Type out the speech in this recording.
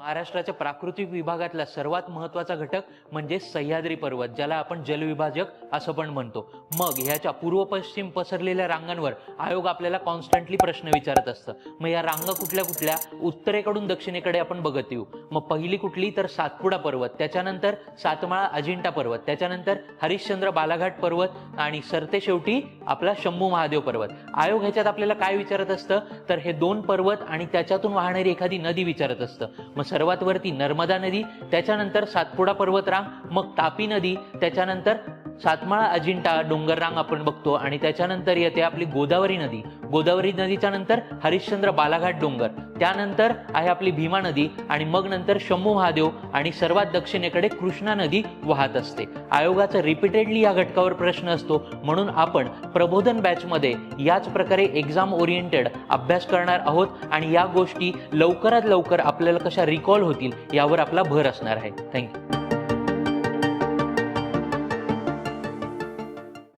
महाराष्ट्राच्या प्राकृतिक विभागातला सर्वात महत्त्वाचा घटक म्हणजे सह्याद्री पर्वत, ज्याला आपण जलविभाजक असं पण म्हणतो. मग ह्याच्या पूर्व पश्चिम पसरलेल्या रांगांवर आयोग आपल्याला कॉन्स्टंटली प्रश्न विचारत असतं. मग या रांगा कुठल्या कुठल्या? उत्तरेकडून दक्षिणेकडे आपण बघत येऊ. मग पहिली कुठली? तर सातपुडा पर्वत, त्याच्यानंतर सातमाळा अजिंठा पर्वत, त्याच्यानंतर हरिश्चंद्र बालाघाट पर्वत आणि सरते शेवटी आपला शंभू महादेव पर्वत. आयोग ह्याच्यात आपल्याला काय विचारत असतं? तर हे दोन पर्वत आणि त्याच्यातून वाहणारी एखादी नदी विचारत असतं. मग सर्वात वरती नर्मदा नदी, त्याच्यानंतर सातपुडा पर्वतरांग, मग तापी नदी, त्याच्यानंतर सातमाळा अजिंठा डोंगर रांग आपण बघतो आणि त्याच्यानंतर येते आपली गोदावरी नदी. गोदावरी नदीच्या नंतर हरिश्चंद्र बालाघाट डोंगर, त्यानंतर आहे आपली भीमा नदी आणि मग नंतर शंभू महादेव आणि सर्वात दक्षिणेकडे कृष्णा नदी वाहत असते. आयोगाचा रिपीटेडली या घटकावर प्रश्न असतो, म्हणून आपण प्रबोधन बॅचमध्ये याच प्रकारे एक्झाम ओरिएंटेड अभ्यास करणार आहोत आणि या गोष्टी लवकरात लवकर आपल्याला कशा रिकॉल होतील यावर आपला भर असणार आहे. थँक्यू.